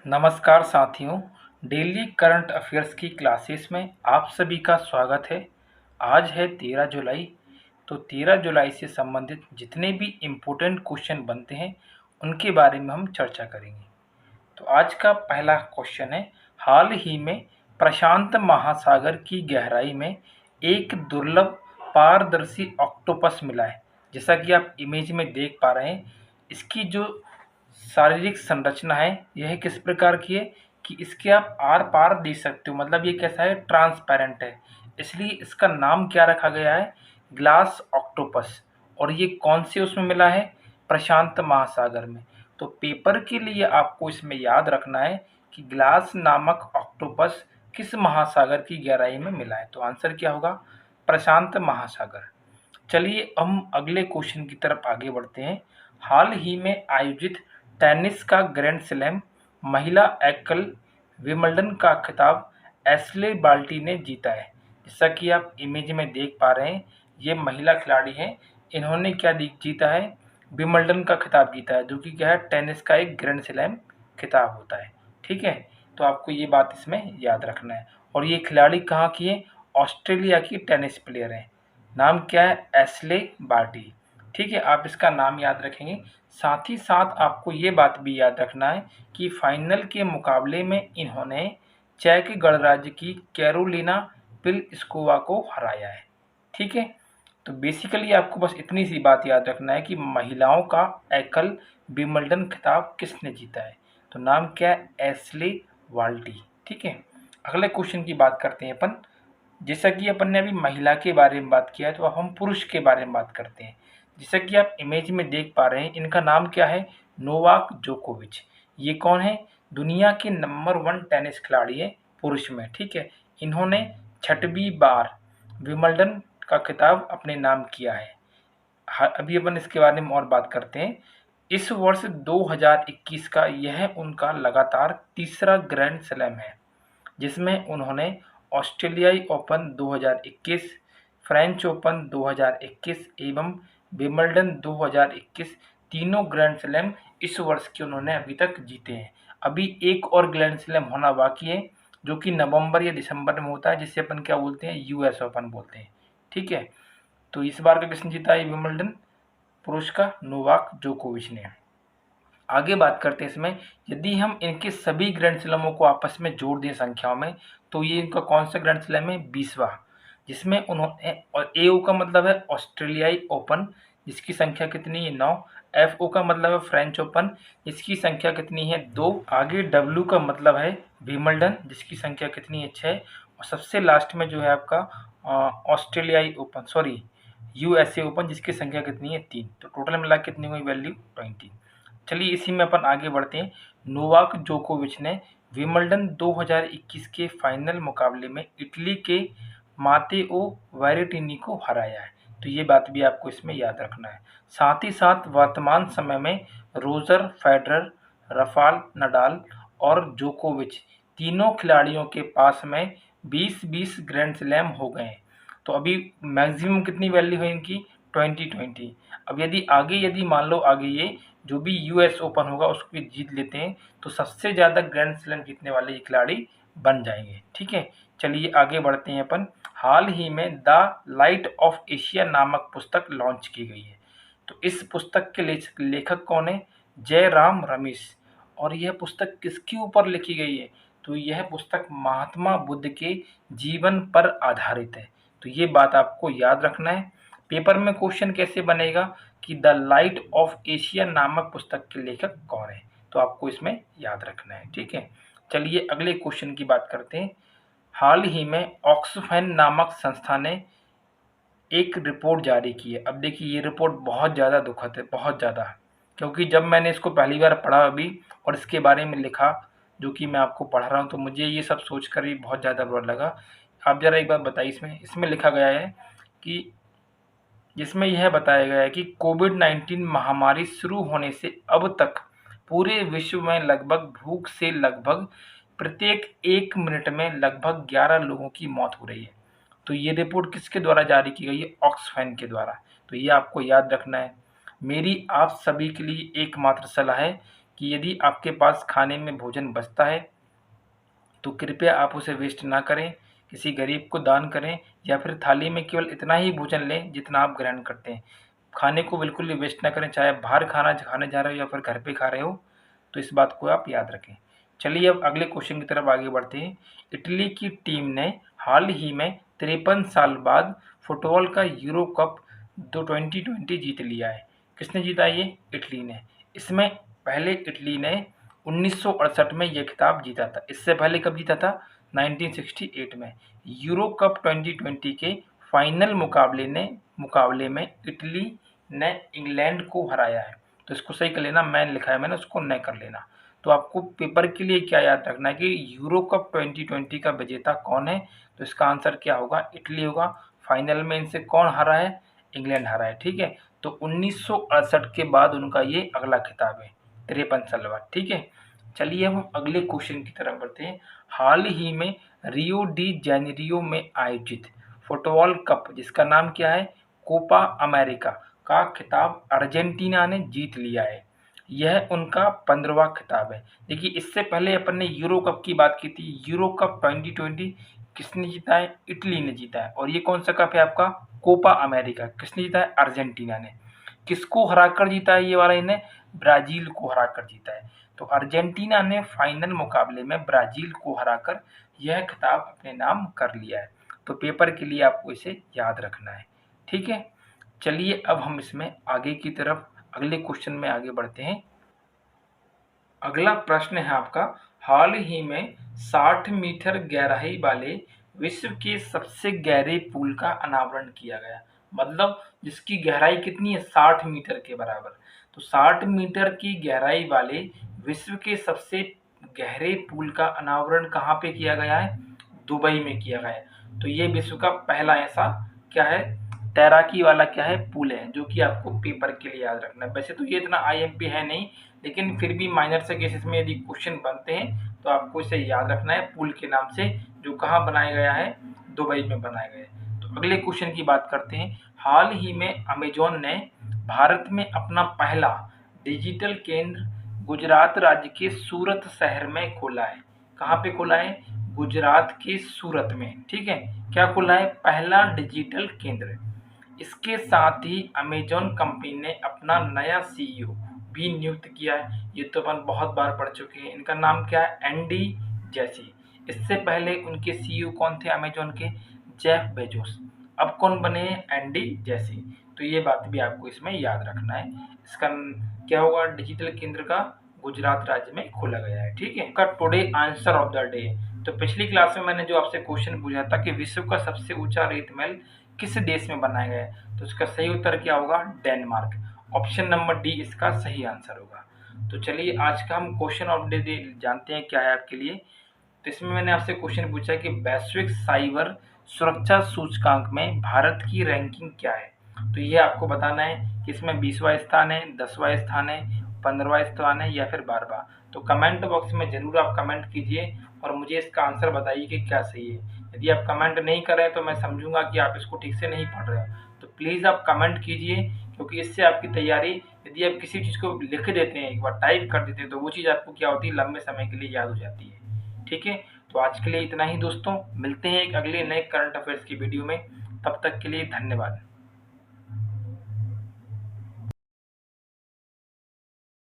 नमस्कार साथियों, daily current affairs की क्लासेस में आप सभी का स्वागत है। आज है 13 जुलाई। तो 13 जुलाई से संबंधित जितने भी इम्पोर्टेंट क्वेश्चन बनते हैं उनके बारे में हम चर्चा करेंगे। तो आज का पहला क्वेश्चन है, हाल ही में प्रशांत महासागर की गहराई में एक दुर्लभ पारदर्शी ऑक्टोपस मिला है। जैसा कि आप इमेज में देख पा रहे हैं, इसकी जो शारीरिक संरचना है यह किस प्रकार की है कि इसके आप आर पार देख सकते हो, मतलब ये कैसा है, ट्रांसपेरेंट है। इसलिए इसका नाम क्या रखा गया है, ग्लास ऑक्टोपस। और ये कौन से उसमें मिला है, प्रशांत महासागर में। तो पेपर के लिए आपको इसमें याद रखना है कि ग्लास नामक ऑक्टोपस किस महासागर की गहराई में मिला है। तो आंसर क्या होगा, प्रशांत महासागर। चलिए हम अगले क्वेश्चन की तरफ आगे बढ़ते हैं। हाल ही में आयोजित टेनिस का ग्रैंड स्लैम महिला एकल विंबलडन का खिताब एशले बाल्टी ने जीता है। जैसा कि आप इमेज में देख पा रहे हैं, ये महिला खिलाड़ी हैं। इन्होंने क्या जीता है, विंबलडन का खिताब जीता है, जो कि क्या है, टेनिस का एक ग्रैंड स्लैम खिताब होता है। ठीक है, तो आपको ये बात इसमें याद रखना है। और ये खिलाड़ी कहाँ की है, ऑस्ट्रेलिया की टेनिस प्लेयर है। नाम क्या है, एशले बार्टी। ठीक है, आप इसका नाम याद रखेंगे। साथ ही साथ आपको ये बात भी याद रखना है कि फाइनल के मुकाबले में इन्होंने चेक गणराज्य की कैरोलिना प्लिस्कोवा को हराया है। ठीक है, तो बेसिकली आपको बस इतनी सी बात याद रखना है कि महिलाओं का एकल विंबलडन खिताब किसने जीता है। तो नाम क्या है, एशले बाल्टी। ठीक है, अगले क्वेश्चन की बात करते हैं अपन। जैसा कि अपन ने अभी महिला के बारे में बात किया है, तो अब हम पुरुष के बारे में बात करते हैं। जैसा कि आप इमेज में देख पा रहे हैं, इनका नाम क्या है, नोवाक जोकोविच। ये कौन है, दुनिया के नंबर 1 टेनिस खिलाड़ी है पुरुष में। ठीक है, इन्होंने 6वीं बार विंबलडन का खिताब अपने नाम किया है। अभी अपन इसके बारे में और बात करते हैं। इस वर्ष 2021 का यह उनका लगातार तीसरा ग्रैंड स्लैम है, जिसमें उन्होंने ऑस्ट्रेलियाई ओपन 2021, फ्रेंच ओपन 2021 एवं विंबलडन 2021 तीनों ग्रैंड स्लैम इस वर्ष के उन्होंने अभी तक जीते हैं। अभी एक और ग्रैंड स्लैम होना बाकी है, जो कि नवंबर या दिसंबर में होता है, जिसे अपन क्या बोलते हैं, यूएस ओपन बोलते हैं। ठीक है, तो इस बार का किसने जीता है विंबलडन, पुरुष का नोवाक जोकोविच ने। आगे बात करते हैं इसमें, यदि हम इनके सभी ग्रैंड स्लैमों को आपस में जोड़ दें संख्याओं में, तो ये इनका कौन सा ग्रैंड स्लैम है, 20वां, जिसमें उन्होंने, और एओ का मतलब है ऑस्ट्रेलियाई ओपन, जिसकी संख्या कितनी है, 9। एफओ का मतलब है फ्रेंच ओपन, जिसकी संख्या कितनी है, 2। आगे डब्ल्यू का मतलब है विंबलडन, जिसकी संख्या कितनी है, 6। और सबसे लास्ट में जो है आपका ऑस्ट्रेलियाई ओपन, सॉरी, यूएसए ओपन, जिसकी संख्या कितनी है, 3। तो टोटल मिला कितनी हुई वैल्यू, 20। चलिए इसी में अपन आगे बढ़ते हैं। नोवाक जोकोविच ने विंबलडन 2021 के फाइनल मुकाबले में इटली के मातेओ वैरेटिनी को हराया है। तो ये बात भी आपको इसमें याद रखना है। साथ ही साथ वर्तमान समय में रोजर फेडरर, राफेल नडाल और जोकोविच तीनों खिलाड़ियों के पास में 20-20 ग्रैंड स्लैम हो गए हैं। तो अभी मैक्सिमम कितनी वैल्यू है इनकी, 20-20। अब यदि मान लो आगे ये जो भी यूएस ओपन होगा उसको जीत लेते हैं, तो सबसे ज़्यादा ग्रैंड स्लैम जीतने वाले ये खिलाड़ी बन जाएंगे। ठीक है, चलिए आगे बढ़ते हैं अपन। हाल ही में द लाइट ऑफ एशिया नामक पुस्तक लॉन्च की गई है। तो इस पुस्तक के लेखक कौन है, जयराम रमेश। और यह पुस्तक किसके ऊपर लिखी गई है, तो यह पुस्तक महात्मा बुद्ध के जीवन पर आधारित है। तो ये बात आपको याद रखना है। पेपर में क्वेश्चन कैसे बनेगा कि द लाइट ऑफ एशिया नामक पुस्तक के लेखक कौन है, तो आपको इसमें याद रखना है। ठीक है, चलिए अगले क्वेश्चन की बात करते हैं। हाल ही में ऑक्सफैम नामक संस्था ने एक रिपोर्ट जारी की है। अब देखिए ये रिपोर्ट बहुत ज़्यादा दुखद है, बहुत ज़्यादा, क्योंकि जब मैंने इसको पहली बार पढ़ा अभी और इसके बारे में लिखा जो कि मैं आपको पढ़ रहा हूँ, तो मुझे ये सब सोच कर ही बहुत ज़्यादा बुरा लगा। आप ज़रा एक बात बताइए, इसमें लिखा गया है कि, जिसमें यह बताया गया है कि कोविड-19 महामारी शुरू होने से अब तक पूरे विश्व में लगभग भूख से लगभग प्रत्येक 1 मिनट में लगभग 11 लोगों की मौत हो रही है। तो ये रिपोर्ट किसके द्वारा जारी की गई है, ऑक्सफैम के द्वारा। तो ये आपको याद रखना है। मेरी आप सभी के लिए एकमात्र सलाह है कि यदि आपके पास खाने में भोजन बचता है तो कृपया आप उसे वेस्ट ना करें, किसी गरीब को दान करें या फिर थाली में केवल इतना ही भोजन लें जितना आप ग्रहण करते हैं। खाने को बिल्कुल भी वेस्ट ना करें, चाहे आप बाहर खाना खाने जा रहे हो या फिर घर पे खा रहे हो, तो इस बात को आप याद रखें। चलिए अब अगले क्वेश्चन की तरफ आगे बढ़ते हैं। इटली की टीम ने हाल ही में 53 साल बाद फुटबॉल का यूरो कप 2020 जीत लिया है। किसने जीता ये? इटली ने। इसमें पहले इटली ने 1968 में यह खिताब जीता था। इससे पहले कब जीता था? 1968 में। यूरो कप 2020 के फाइनल मुकाबले में इटली ने इंग्लैंड को हराया है। तो इसको सही कर लेना, मैं लिखा है मैंने, उसको न कर लेना। तो आपको पेपर के लिए क्या याद रखना है कि यूरो कप 2020 का विजेता कौन है? तो इसका आंसर क्या होगा? इटली होगा। फाइनल में इनसे कौन हारा है? इंग्लैंड हारा है। ठीक है, तो 1968 के बाद उनका ये अगला खिताब है, 53 साल बाद। ठीक है, चलिए हम अगले क्वेश्चन की तरफ बढ़ते हैं। हाल ही में रियो डी जेनेरियो में आयोजित फुटबॉल कप, जिसका नाम क्या है? कोपा अमेरिका, का खिताब अर्जेंटीना ने जीत लिया है। यह उनका 15वां खिताब है। देखिए, इससे पहले अपन ने यूरो कप की बात की थी। यूरो कप 2020 किसने जीता है? इटली ने जीता है। और ये कौन सा कप है आपका? Copa America. किसने जीता है? अर्जेंटीना ने। किसको हराकर जीता है ये वाला? इन्हें ब्राजील को हराकर जीता है। तो अर्जेंटीना ने फाइनल मुकाबले में ब्राजील को हराकर यह खिताब अपने नाम कर लिया है। तो पेपर के लिए आपको इसे याद रखना है। ठीक है, चलिए अब हम इसमें आगे की तरफ अगले क्वेश्चन में आगे बढ़ते हैं। अगला प्रश्न है आपका, हाल ही में 60 मीटर गहराई वाले विश्व के सबसे गहरे पुल का अनावरण किया गया। मतलब जिसकी गहराई कितनी है? 60 मीटर के बराबर। तो 60 मीटर की गहराई वाले विश्व के सबसे गहरे पुल का अनावरण कहाँ पे किया गया है? दुबई में किया गया है। तो ये विश्व का पहला ऐसा क्या है? तैराकी वाला क्या है? पुल है, जो कि आपको पेपर के लिए याद रखना है। वैसे तो ये इतना आईएमपी है नहीं, लेकिन फिर भी माइनर से केसेस में यदि क्वेश्चन बनते हैं तो आपको इसे याद रखना है, पुल के नाम से, जो कहाँ बनाया गया है? दुबई में बनाया गया है। तो अगले क्वेश्चन की बात करते हैं। हाल ही में अमेजॉन ने भारत में अपना पहला डिजिटल केंद्र गुजरात राज्य के सूरत शहर में खोला है। कहाँ पे खोला है? गुजरात के सूरत में। ठीक है, क्या खोला है? पहला डिजिटल केंद्र। इसके साथ ही अमेजॉन कंपनी ने अपना नया सीईओ भी नियुक्त किया है। ये तो अपन बहुत बार पढ़ चुके हैं। इनका नाम क्या है? Andy Jassy. इससे पहले उनके सीईओ कौन थे अमेजॉन के? Jeff Bezos. अब कौन बने हैं? Andy Jassy. तो ये बात भी आपको इसमें याद रखना है। इसका क्या होगा? डिजिटल केंद्र का गुजरात राज्य में खोला गया है। ठीक है, का today answer of the day. तो पिछली क्लास में मैंने जो आपसे क्वेश्चन पूछा था कि विश्व का सबसे ऊंचा रेत महल किस देश में बनाया गया है, तो इसका सही उत्तर क्या होगा? डेनमार्क। ऑप्शन नंबर डी इसका सही आंसर होगा। तो चलिए आज का हम क्वेश्चन ऑफ डे जानते हैं क्या है आपके लिए। तो इसमें मैंने आपसे क्वेश्चन पूछा कि वैश्विक साइबर सुरक्षा सूचकांक में भारत की रैंकिंग क्या है। तो ये आपको बताना है कि इसमें 20वां स्थान है, 10वां स्थान है, 15वां स्थान है या फिर 12वां। तो कमेंट बॉक्स में जरूर आप कमेंट कीजिए और मुझे इसका आंसर बताइए कि क्या सही है। यदि आप कमेंट नहीं कर रहे हैं तो मैं समझूंगा कि आप इसको ठीक से नहीं पढ़ रहे हो। तो प्लीज़ आप कमेंट कीजिए, क्योंकि इससे आपकी तैयारी, यदि आप किसी चीज़ को लिख देते हैं, एक बार टाइप कर देते हैं, तो वो चीज़ आपको क्या होती है? लंबे समय के लिए याद हो जाती है। ठीक है, तो आज के लिए इतना ही दोस्तों। मिलते हैं एक अगले नए करंट अफेयर्स की वीडियो में। तब तक के लिए धन्यवाद।